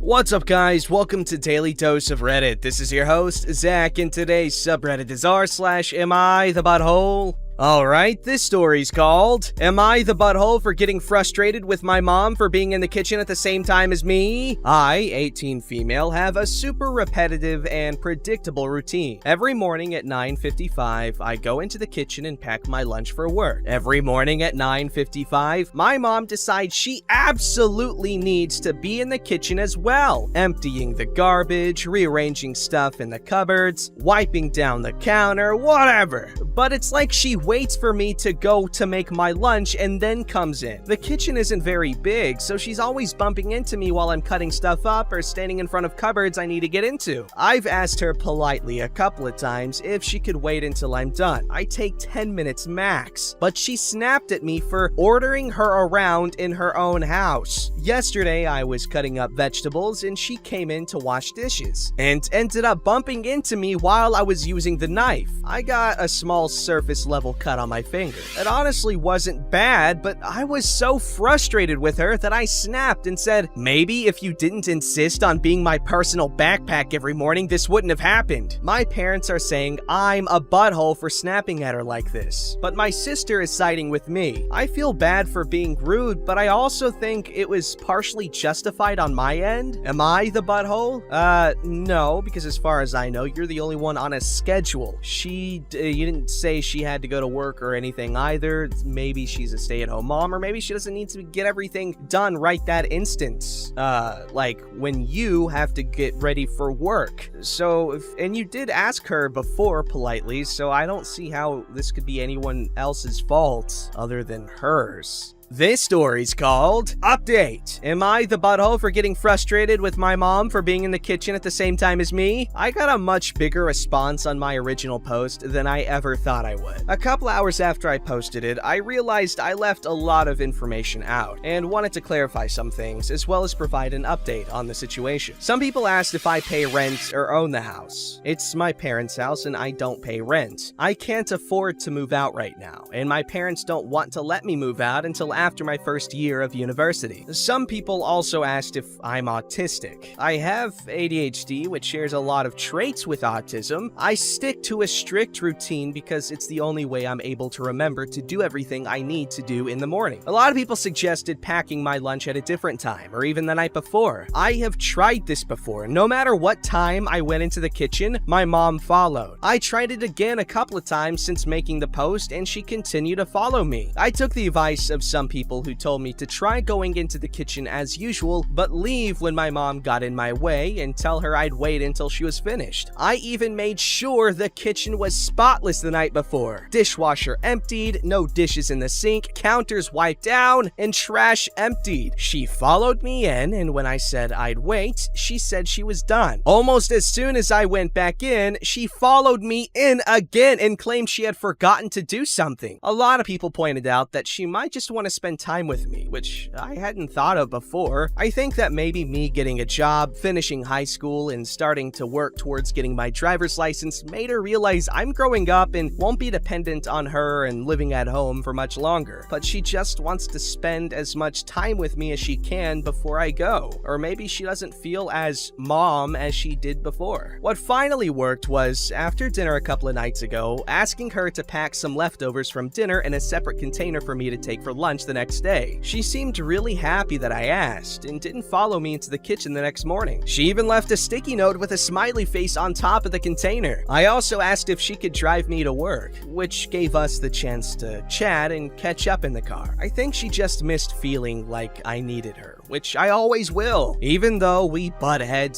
What's up, guys? Welcome to Daily Dose of Reddit. This is your host, Zach, and today's subreddit is r/AmITheButthole. Alright, this story's called, Am I the Butthole for Getting Frustrated with My Mom for Being in the Kitchen at the Same Time as Me? I, 18 female, have a super repetitive and predictable routine. Every morning at 9:55, I go into the kitchen and pack my lunch for work. Every morning at 9:55, my mom decides she absolutely needs to be in the kitchen as well, emptying the garbage, rearranging stuff in the cupboards, wiping down the counter, whatever. But it's like she waits for me to go to make my lunch and then comes in. The kitchen isn't very big, so she's always bumping into me while I'm cutting stuff up or standing in front of cupboards I need to get into. I've asked her politely a couple of times if she could wait until I'm done. I take 10 minutes max, but she snapped at me for ordering her around in her own house. Yesterday, I was cutting up vegetables and she came in to wash dishes and ended up bumping into me while I was using the knife. I got a small surface level cut on my finger. It honestly wasn't bad, but I was so frustrated with her that I snapped and said, maybe if you didn't insist on being my personal backpack every morning, this wouldn't have happened. My parents are saying I'm a butthole for snapping at her like this, but my sister is siding with me. I feel bad for being rude, but I also think it was partially justified on my end. Am I the butthole? No, because as far as I know, you're the only one on a schedule. You didn't say she had to go to work or anything either. Maybe she's a stay-at-home mom, or maybe she doesn't need to get everything done right that instant. Like when you have to get ready for work. And you did ask her before politely, so I don't see how this could be anyone else's fault other than hers. This story's called Update. Am I the butthole for getting frustrated with my mom for being in the kitchen at the same time as me? I got a much bigger response on my original post than I ever thought I would. A couple hours after I posted it, I realized I left a lot of information out and wanted to clarify some things as well as provide an update on the situation. Some people asked if I pay rent or own the house. It's my parents' house and I don't pay rent. I can't afford to move out right now, and my parents don't want to let me move out until after my first year of university. Some people also asked if I'm autistic. I have ADHD, which shares a lot of traits with autism. I stick to a strict routine because it's the only way I'm able to remember to do everything I need to do in the morning. A lot of people suggested packing my lunch at a different time, or even the night before. I have tried this before. No matter what time I went into the kitchen, my mom followed. I tried it again a couple of times since making the post, and she continued to follow me. I took the advice of some people who told me to try going into the kitchen as usual, but leave when my mom got in my way and tell her I'd wait until she was finished. I even made sure the kitchen was spotless the night before. Dishwasher emptied, no dishes in the sink, counters wiped down, and trash emptied. She followed me in, and when I said I'd wait, she said she was done. Almost as soon as I went back in, she followed me in again and claimed she had forgotten to do something. A lot of people pointed out that she might just want to spend time with me, which I hadn't thought of before. I think that maybe me getting a job, finishing high school, and starting to work towards getting my driver's license made her realize I'm growing up and won't be dependent on her and living at home for much longer. But she just wants to spend as much time with me as she can before I go. Or maybe she doesn't feel as mom as she did before. What finally worked was, after dinner a couple of nights ago, asking her to pack some leftovers from dinner in a separate container for me to take for lunch the next day. She seemed really happy that I asked and didn't follow me into the kitchen the next morning. She even left a sticky note with a smiley face on top of the container. I also asked if she could drive me to work, which gave us the chance to chat and catch up in the car. I think she just missed feeling like I needed her, which I always will. Even though we butt heads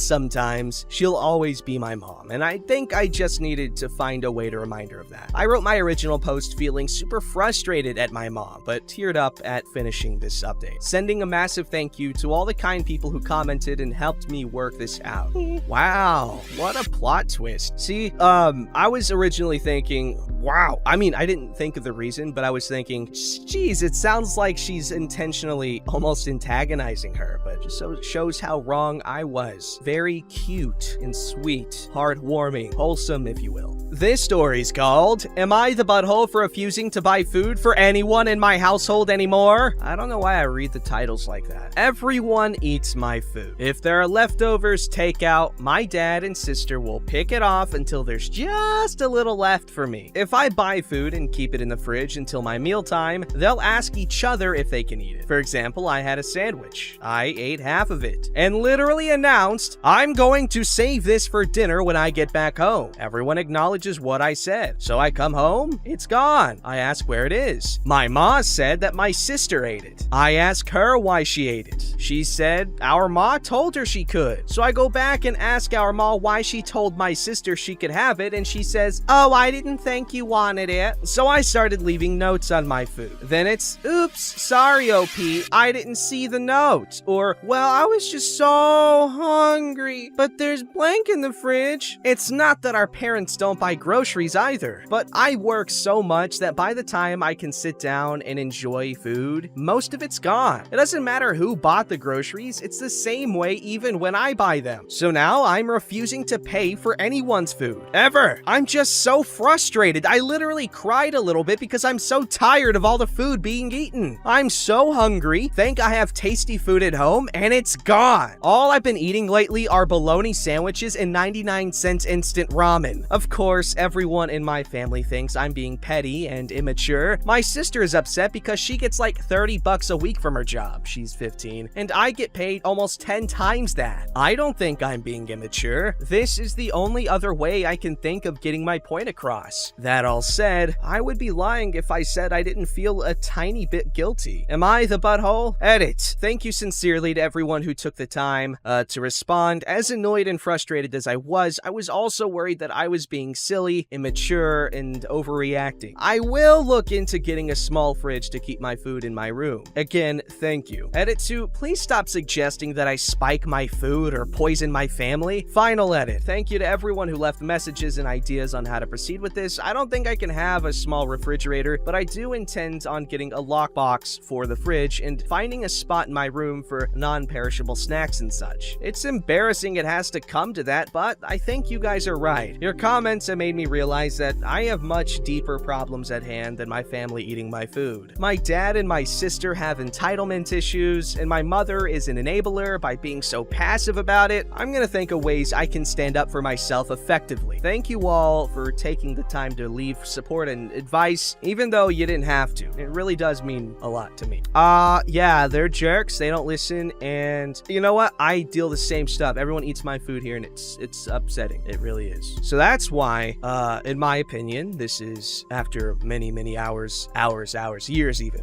sometimes, she'll always be my mom, and I think I just needed to find a way to remind her of that. I wrote my original post feeling super frustrated at my mom, but teared up at finishing this update. Sending a massive thank you to all the kind people who commented and helped me work this out. Wow, what a plot twist. See, I was originally thinking, wow. I mean, I didn't think of the reason, but I was thinking, geez, it sounds like she's intentionally intentionally almost antagonizing her, but just so it shows how wrong I was. Very cute and sweet, heartwarming, wholesome, if you will. This story's called, Am I the Butthole for Refusing to Buy Food for Anyone in My Household Anymore? I don't know why I read the titles like that. Everyone eats my food. If there are leftovers takeout, my dad and sister will pick it off until there's just a little left for me. If I buy food and keep it in the fridge until my mealtime, they'll ask each other if they can eat it. For example, I had a sandwich. I ate half of it and literally announced, I'm going to save this for dinner when I get back home. Everyone acknowledges what I said. So I come home, it's gone. I ask where it is. My ma said that my sister ate it. I ask her why she ate it. She said our ma told her she could. So I go back and ask our ma why she told my sister she could have it, and she says, oh, I didn't think you wanted it. So I started leaving notes on my food. Then it's, oops, sorry, OP, I didn't see the note. Or, well, I was just so hungry, but there's blank in the fridge. It's not that our parents don't buy groceries either, but I work so much that by the time I can sit down and enjoy food, most of it's gone. It doesn't matter who bought the groceries, it's the same way even when I buy them. So now I'm refusing to pay for anyone's food, ever. I'm just so frustrated. I literally cried a little bit because I'm so tired of all the food being eaten. I'm so hungry, think I have tasty food at home, and it's gone. All I've been eating lately are bologna sandwiches and 99-cent instant ramen. Of course, everyone in my family thinks I'm being petty and immature. My sister is upset because she gets like $30 a week from her job. She's 15, and I get paid almost 10 times that. I don't think I'm being immature. This is the only other way I can think of getting my point across. That all said, I would be lying if I said I didn't feel a tiny bit guilty. Am I the butthole? Edit. Thank you sincerely to everyone who took the time to respond. As annoyed and frustrated as I was also worried that I was being silly, immature, and overreacting. I will look into getting a small fridge to keep my food in my room. Again, thank you. Edit 2, please stop suggesting that I spike my food or poison my family. Final edit. Thank you to everyone who left messages and ideas on how to proceed with this. I don't think I can have a small refrigerator, but I do intend on getting a lockbox for the fridge and finding a spot in my room for non-perishable snacks and such. It's embarrassing it has to come to that, but I think you guys are right. Your comments have made me realize that I have much deeper problems at hand than my family eating my food. My dad and my sister have entitlement issues, and my mother is an enabler by being so passive about it. I'm gonna think of ways I can stand up for myself effectively. Thank you all for taking the time to leave support and advice, even though you didn't have to. It really does mean a lot to me. Yeah, they're jerks. They don't listen, and you know what? I deal the same stuff. Everyone eats my food here, and it's upsetting. It really is. So that's why, in my opinion, this is after many hours, years even,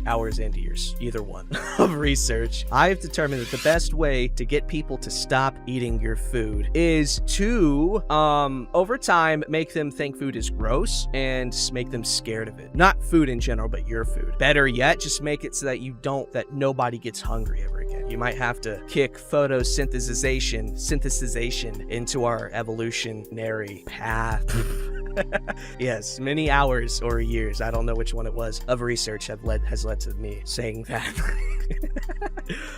hours and years, either one, of research, I've determined that the best way to get people to stop eating your food is to, over time, make them think food is gross and make them scared of it. Not food in general, but your food. Better yet, just make it so that that nobody gets hungry ever again. You might have to kick photosynthesization into our evolutionary path. Yes, many hours or years, I don't know which one it was, of research has led to me saying that.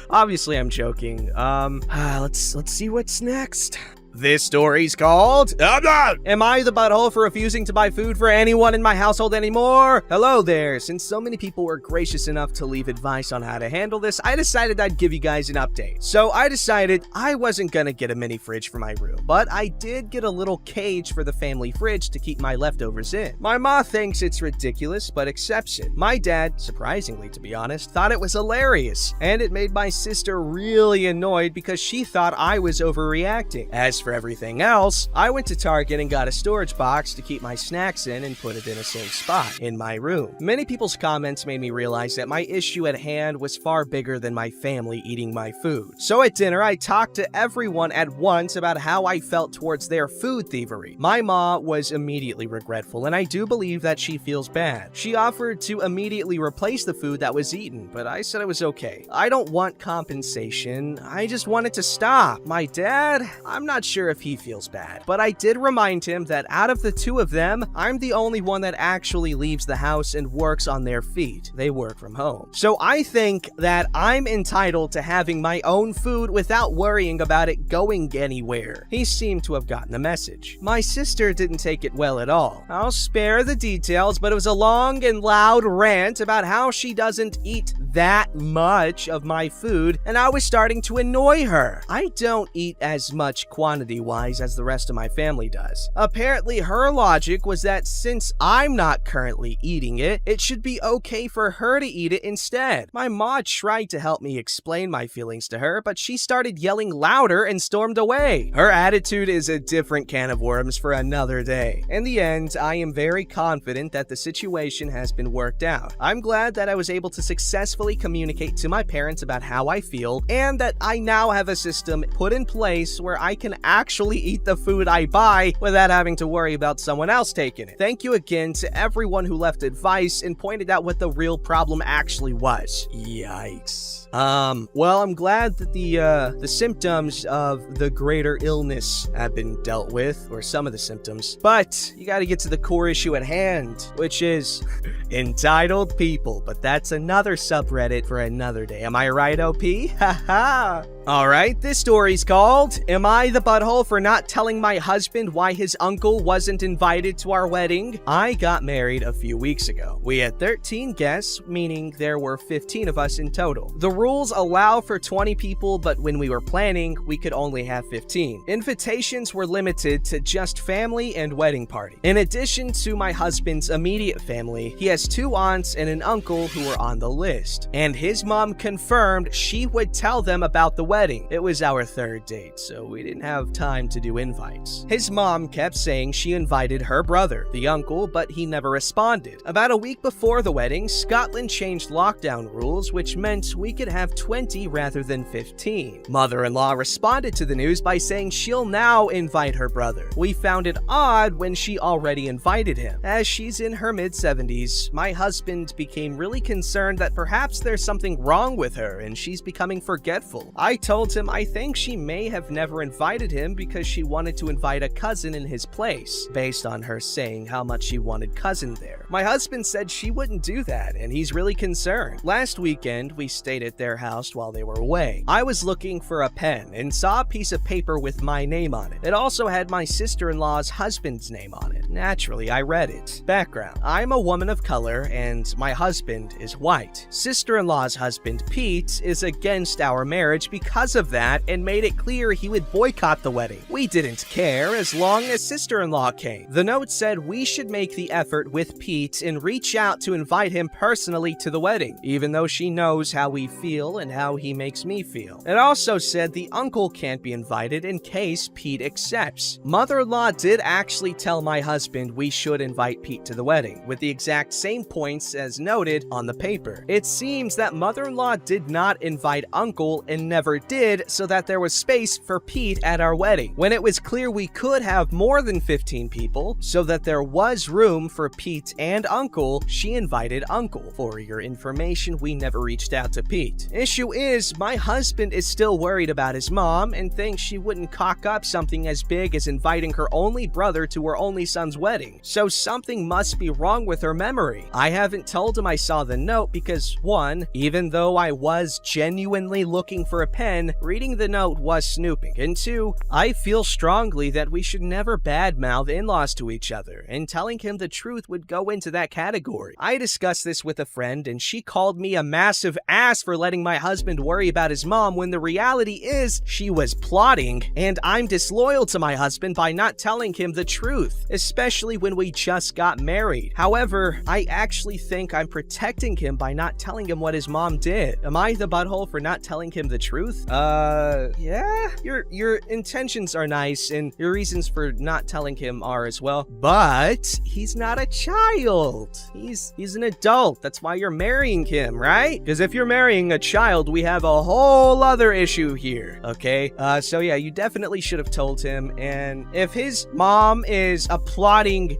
Obviously, I'm joking. Let's see what's next. This story's called, Am I the Butthole for Refusing to Buy Food for Anyone in My Household Anymore? Hello there. Since so many people were gracious enough to leave advice on how to handle this, I decided I'd give you guys an update. So I decided I wasn't gonna get a mini fridge for my room, but I did get a little cage for the family fridge to keep my leftovers in. My ma thinks it's ridiculous, but accepts it. My dad, surprisingly to be honest, thought it was hilarious, and it made my sister really annoyed because she thought I was overreacting. As for everything else, I went to Target and got a storage box to keep my snacks in and put it in a safe spot in my room. Many people's comments made me realize that my issue at hand was far bigger than my family eating my food. So at dinner, I talked to everyone at once about how I felt towards their food thievery. My ma was immediately regretful, and I do believe that she feels bad. She offered to immediately replace the food that was eaten, but I said it was okay. I don't want compensation. I just want it to stop. My dad, I'm not sure if he feels bad, but I did remind him that out of the two of them, I'm the only one that actually leaves the house and works on their feet. They work from home. So I think that I'm entitled to having my own food without worrying about it going anywhere. He seemed to have gotten the message. My sister didn't take it well at all. I'll spare the details, but it was a long and loud rant about how she doesn't eat that much of my food, and I was starting to annoy her. I don't eat as much quantity-wise as the rest of my family does. Apparently, her logic was that since I'm not currently eating it, it should be okay for her to eat it instead. My mom tried to help me explain my feelings to her, but she started yelling louder and stormed away. Her attitude is a different can of worms for another day. In the end, I am very confident that the situation has been worked out. I'm glad that I was able to successfully communicate to my parents about how I feel, and that I now have a system put in place where I can actually eat the food I buy without having to worry about someone else taking it. Thank you again to everyone who left advice and pointed out what the real problem actually was. Yikes. Well, I'm glad that the symptoms of the greater illness have been dealt with, or some of the symptoms, but you gotta get to the core issue at hand, which is entitled people, but that's another subreddit for another day. Am I right, OP? Haha. Alright, this story's called, Am I the Butthole for Not Telling My Husband Why His Uncle Wasn't Invited to Our Wedding? I got married a few weeks ago. We had 13 guests, meaning there were 15 of us in total. The rules allow for 20 people, but when we were planning, we could only have 15. Invitations were limited to just family and wedding party. In addition to my husband's immediate family, he has 2 aunts and an uncle who were on the list, and his mom confirmed she would tell them about the wedding. It was our 3rd date, so we didn't have time to do invites. His mom kept saying she invited her brother, the uncle, but he never responded. About a week before the wedding, Scotland changed lockdown rules, which meant we could have 20 rather than 15. Mother-in-law responded to the news by saying she'll now invite her brother. We found it odd when she already invited him. As she's in her mid-70s, my husband became really concerned that perhaps there's something wrong with her and she's becoming forgetful. I told him I think she may have never invited him because she wanted to invite a cousin in his place, based on her saying how much she wanted cousin there. My husband said she wouldn't do that, and he's really concerned. Last weekend, we stayed at their house while they were away. I was looking for a pen and saw a piece of paper with my name on it. It also had my sister-in-law's husband's name on it. Naturally, I read it. Background: I'm a woman of color, and my husband is white. Sister-in-law's husband, Pete, is against our marriage because of that and made it clear he would boycott the wedding. We didn't care as long as sister-in-law came. The note said we should make the effort with Pete and reach out to invite him personally to the wedding, even though she knows how we feel and how he makes me feel. It also said the uncle can't be invited in case Pete accepts. Mother-in-law did actually tell my husband we should invite Pete to the wedding, with the exact same points as noted on the paper. It seems that mother-in-law did not invite uncle and never did, so that there was space for Pete at our wedding, when it was clear we could have more than 15 people, so that there was room for Pete and uncle. She invited uncle. For your information, we never reached out to Pete. Issue is, my husband is still worried about his mom and thinks she wouldn't cock up something as big as inviting her only brother to her only son's wedding, so something must be wrong with her memory. I haven't told him I saw the note because, 1, even though I was genuinely looking for a pen, reading the note was snooping, and 2, I feel strongly that we should never badmouth in-laws to each other, and telling him the truth would go into that category. I discussed this with a friend, and she called me a massive ass for letting my husband worry about his mom when the reality is she was plotting, and I'm disloyal to my husband by not telling him the truth, especially when we just got married. However, I actually think I'm protecting him by not telling him what his mom did. Am I the butthole for not telling him the truth? Yeah? Your intentions are nice, and your reasons for not telling him are as well, but he's not a child. He's an adult. That's why you're marrying him, right? Because if you're marrying a child, we have a whole other issue here, okay? So yeah, you definitely should have told him, and if his mom is a plot plotting,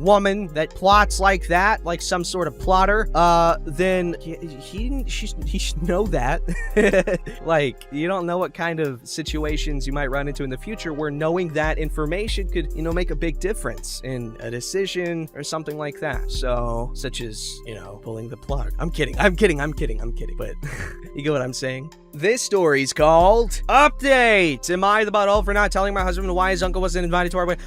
woman that plots like that, like some sort of plotter, then he should know that. Like, you don't know what kind of situations you might run into in the future where knowing that information could, make a big difference in a decision or something like that. So, such as, pulling the plug. I'm kidding. But you get what I'm saying? This story's called Update! Am I the butthole for not telling my husband why his uncle wasn't invited to our wedding?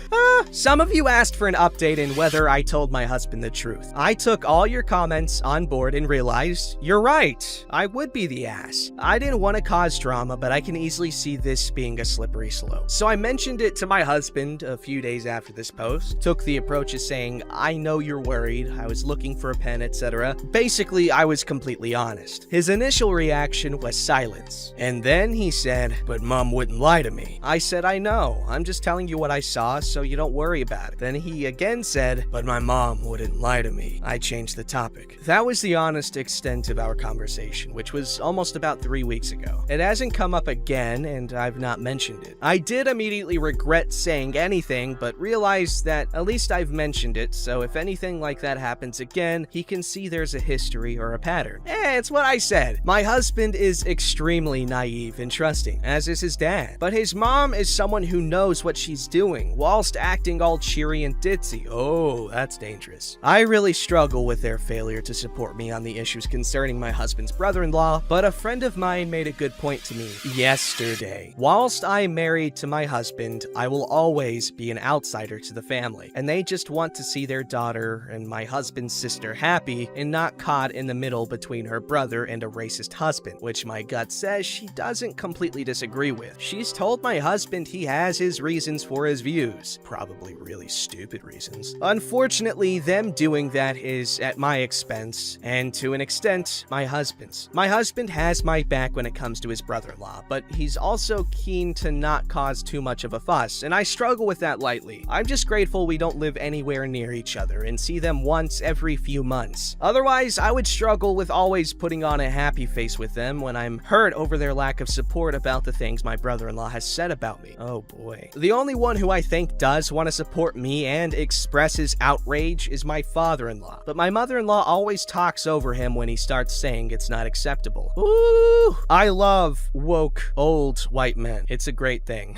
Some of you asked for an update in whether I told my husband the truth. I took all your comments on board and realized, you're right, I would be the ass. I didn't want to cause drama, but I can easily see this being a slippery slope. So I mentioned it to my husband a few days after this post, took the approach of saying, I know you're worried, I was looking for a pen, etc. Basically, I was completely honest. His initial reaction was silence. And then he said, but mom wouldn't lie to me. I said, I know, I'm just telling you what I saw, so you don't worry about it. Then he again said, but my mom wouldn't lie to me. I changed the topic. That was the honest extent of our conversation, which was almost about 3 weeks ago. It hasn't come up again, and I've not mentioned it. I did immediately regret saying anything, but realized that at least I've mentioned it, so if anything like that happens again, he can see there's a history or a pattern. It's what I said. My husband is extremely naive and trusting, as is his dad. But his mom is someone who knows what she's doing, whilst acting all cheery and ditzy. Oh, that's dangerous. I really struggle with their failure to support me on the issues concerning my husband's brother-in-law, but a friend of mine made a good point to me yesterday. Whilst I'm married to my husband, I will always be an outsider to the family, and they just want to see their daughter and my husband's sister happy and not caught in the middle between her brother and a racist husband, which my gut says she doesn't completely disagree with. She's told my husband he has his reasons for his views. Probably really stupid reasons. Unfortunately, them doing that is at my expense, and to an extent, my husband's. My husband has my back when it comes to his brother-in-law, but he's also keen to not cause too much of a fuss, and I struggle with that lightly. I'm just grateful we don't live anywhere near each other and see them once every few months. Otherwise, I would struggle with always putting on a happy face with them when I'm hurt over their lack of support about the things my brother-in-law has said about me. Oh boy. The only one who I think does want to support me and expresses outrage is my father-in-law, but my mother-in-law always talks over him when he starts saying it's not acceptable. Ooh, I love woke old white men. It's a great thing.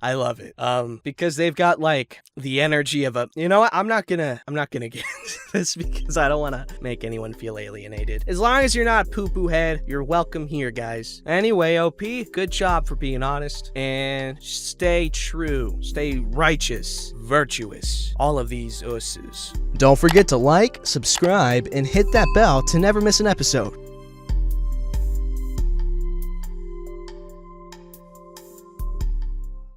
I love it. Because they've got like the energy of a, what? I'm not gonna get into this because I don't want to make anyone feel alienated. As long as you're not poo-poo head, you're welcome here, guys. Anyway, OP, good job for being honest and stay true, stay righteous, virtuous, all of these uses. Don't forget to like, subscribe, and hit that bell to never miss an episode.